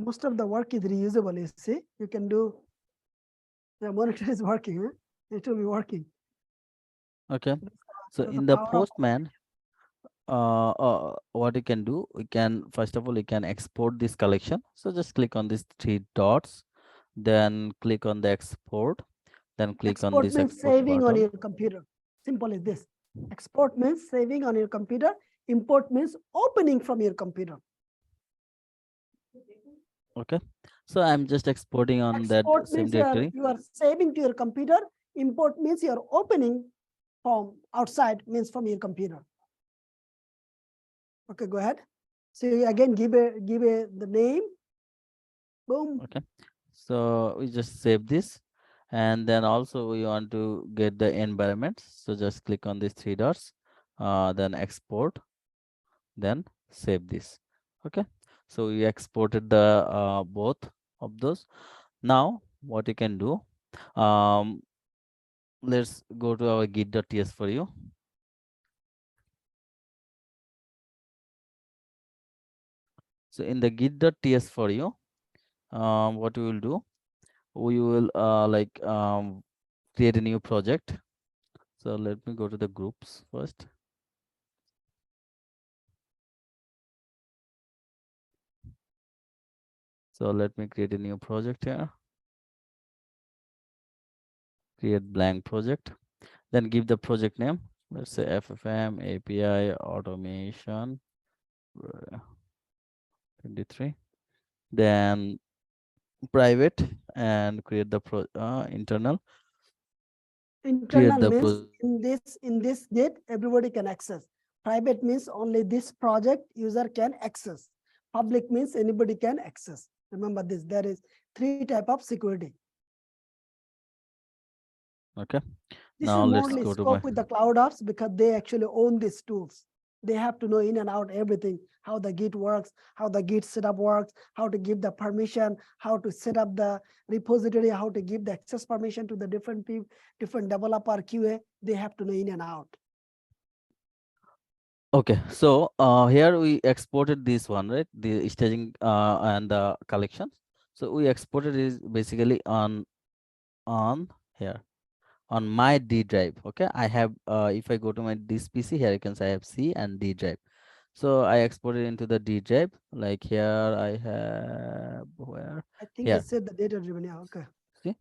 most of the work is reusable. You see, you can do. The monitor is working. Huh? It will be working. Okay. So That's the in the power of. Postman, what you can do, we can first of all you can export this collection. So just click on these three dots, then click on the export, then click on Export this means export saving on button. your computer. Simple as this. Export means saving on your computer. Import means opening from your computer. Okay. So I'm just exporting on that Export same means directory. you are saving to your computer. Import means you are opening from outside, means from your computer. Okay, go ahead. So you again give the name. Boom. Okay. So we just save this, and then also we want to get the environment. So just click on these three dots, then export, then save this. Okay. So we exported the both of those. Now what you can do, um, let's go to our git.ts for you. So in the git.ts for you, what we will do, we will create a new project. So let me go to the groups first. So let me create a new project here. Create blank project. Then give the project name. Let's say FFM API automation 23. Then private and create the internal. Create Internal the means project. in this gate everybody can access. Private means only this project user can access. Public means anybody can access. Remember this. There is three type of security. Okay. This is Now let's mostly go to my. scope with the cloud ops because they actually own these tools. They have to know in and out everything, how the Git works, how the Git setup works, how to give the permission, how to set up the repository, how to give the access permission to the different people, different developer QA. They have to know in and out. Okay, so here we exported this one, right? The staging and the collections. So we exported is basically on here on my D drive. Okay, I have if I go to my this PC here, you can say I have C and D drive. So I exported into the D drive. Like here I have where I think you here. said the data driven. Yeah, okay. See,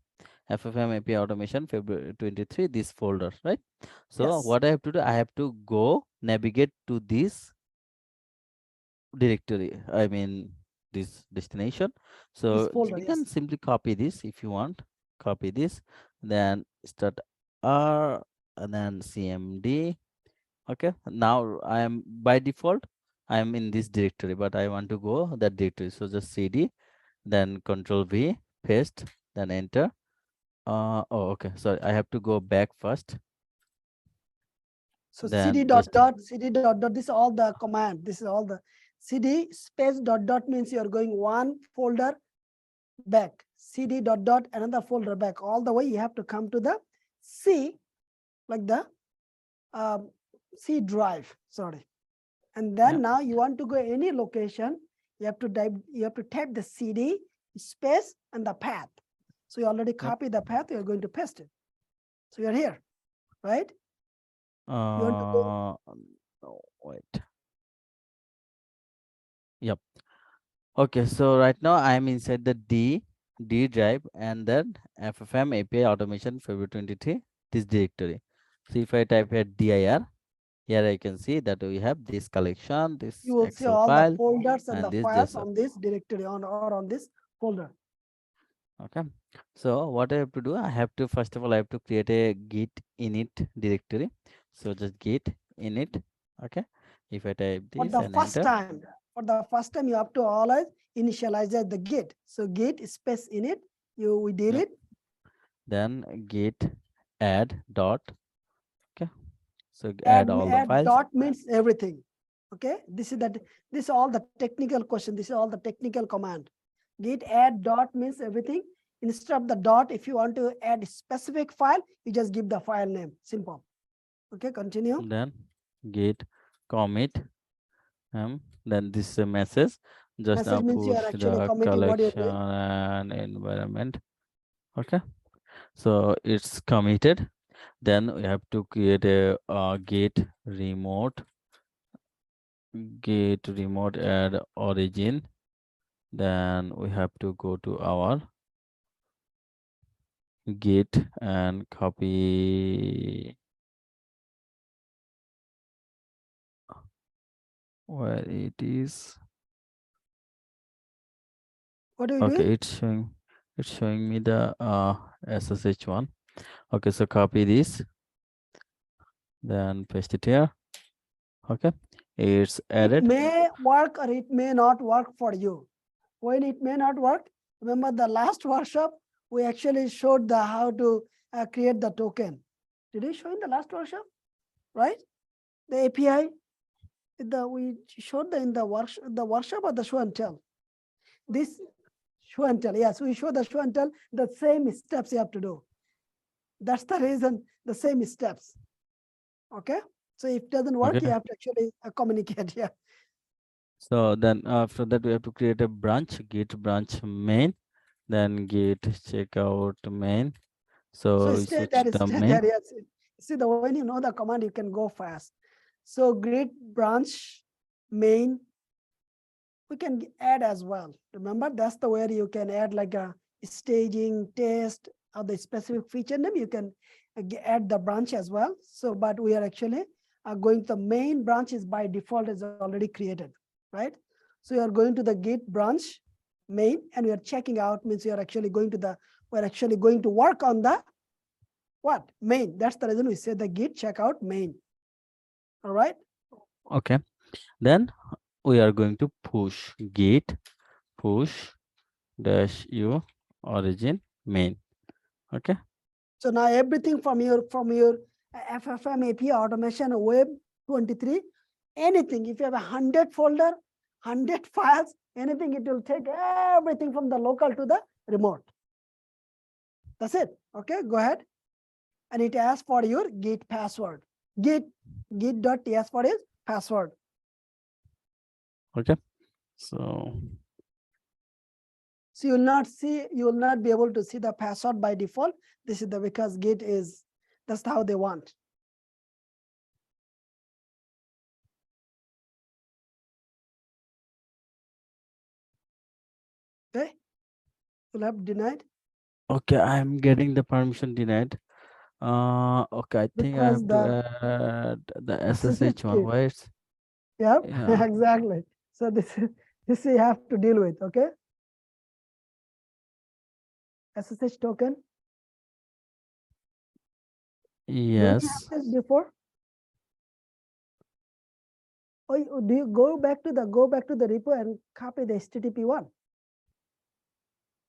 FFM API automation February 23 this folder, right? So Yes, what I have to do, I have to go navigate to this directory, I mean this destination. this So folder, you yes. can simply copy this if you want. Copy this, then start R and then CMD. Okay, now I am by default I am in this directory, but I want to go that directory. So just CD, then Control V, paste, then enter. Oh, okay. Sorry, I have to go back first. So cd Then dot just dot cd dot dot. This is all the command. This is all the cd space dot dot means you are going one folder back. Cd dot dot another folder back. All the way you have to come to the C, like the um, C drive. Sorry. And yeah, then now you want to go any location, you have to type the cd space and the path. So you already yep. copy the path, you're going to paste it. So you're here, right? You want to go. No, wait. Yep. Okay, so right now I am inside the D drive and then FFM API automation February 23 this directory. So if I type here dir, here I can see that we have this collection, You this will see Excel all the file, folders and the and this files JSON. on this directory or on this folder. Okay. So what I have to do, I have to first of all I have to create a git init directory. So just git init. Okay. If I type For this the and first enter, time, you have to always initialize the git. So git space init, we did yep. it. Then git add dot. Okay. So add all the Add files. dot means everything. Okay, this is all the technical question. This is all the technical command. Git add dot means everything. Instead of the dot, if you want to add a specific file, you just give the file name. Simple. Okay, continue. Then git commit Then this is a message. Just now Message means you are push actually the commenting what you're collection doing. and environment. Okay, so it's committed. Then we have to create a get remote add origin. Then we have to go to our git and copy where it is. What are you doing? Okay, it's showing me the SSH one. Okay, so copy this, then paste it here. Okay, it's It added. may work or it may not work for you. When it may not work, remember the last workshop, we actually showed the how to create the token. Did we show in the last workshop? Right? The API, we showed in the workshop or the show and tell. This show and tell. Yes, we show the show and tell the same steps you have to do. That's the reason, the same steps. Okay. So if it doesn't work, Okay, you have to actually communicate here. so then after that we have to create a branch, git branch main, then git checkout main. So So we stay switch there, the stay main. there. Yes. See, the when you know the command, you can go fast. So grid branch main, we can add as well. Remember, that's the where you can add like a staging test or the specific feature name. You can add the branch as well. So, but we are actually going to the main branch is by default is already created, right? So you are going to the git branch main and we are checking out means you are actually going to the, we're actually going to work on the what? Main. That's the reason we say the git checkout main. All right. Okay, then we are going to push git push dash u origin main. Okay, So now everything from your FFM API automation web 23, anything, if you have 100 folder, 100 files, anything, it will take everything from the local to the remote. That's it. Okay, go ahead. And it asks for your git password. Git.ts for is password. okay, so So you will not be able to see the password by default. This is the because Git is, that's how they want. Okay, you'll have denied okay, I'm getting the permission denied. Okay, I think I because have to the add the SSH SSH one. key. Why it's Yep, yeah. exactly. So this you have to deal with. Okay, SSH token. Didn't you Yes. have this before? Or do you go back to the repo and copy the HTTP one?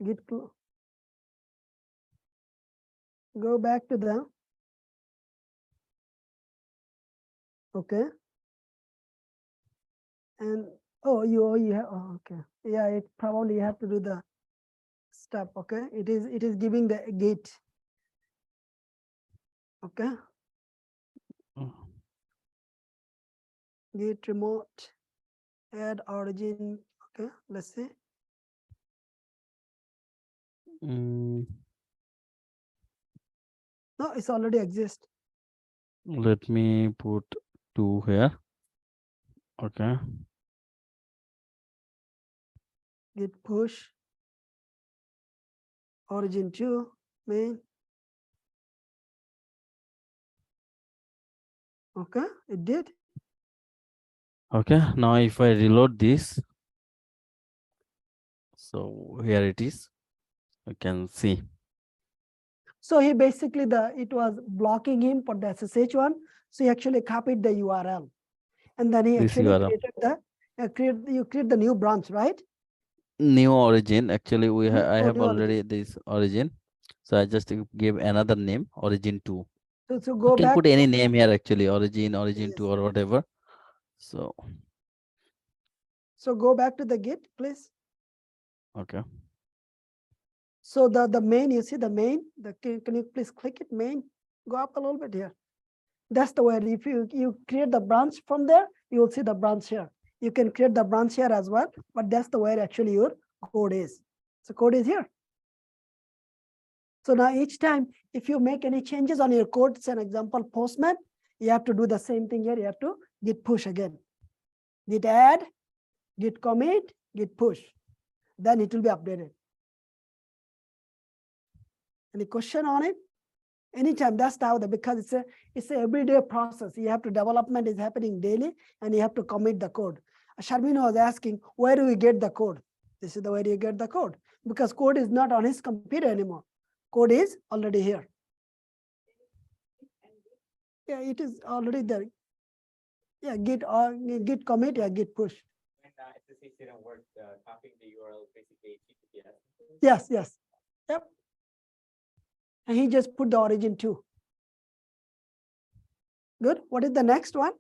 Git go back to the okay. And you have okay. Yeah, it probably you have to do the step. Okay, it is giving the gate. Okay, Mm, gate remote add origin. Okay, let's see. mm, No, it's already exist. let me put 2 here. Okay. Git push origin 2 main. Okay, it did. Okay. Now if I reload this, so here it is. You can see So he basically it was blocking him for the SSH one. So he actually copied the URL, and then he this actually URL. created the create the new branch, right? New origin. Actually, I have New origin. already this origin. So I just give another name, origin 2. So You go can back put to any name here actually, origin 2 yes. or whatever. So So go back to the Git, please. okay. So the main, you see the main, can you please click it, main, go up a little bit here. That's the way, if you create the branch from there, you will see the branch here. You can create the branch here as well, but that's the where actually your code is. So code is here. So now each time, if you make any changes on your code, say an example, Postman, you have to do the same thing here. You have to git push again. Git add, git commit, git push. Then it will be updated. Any question on it? Anytime, that's how because it's a everyday process. You have to development is happening daily and you have to commit the code. Sharmina was asking, where do we get the code? This is the way you get the code, because code is not on his computer anymore. Code is already here. Yeah, it is already there. Yeah, git or git commit, yeah, git push. When SSH didn't work, copying the URL basically HTTPS. Yes, yes. Yep. And he just put the origin too. Good. What is the next one?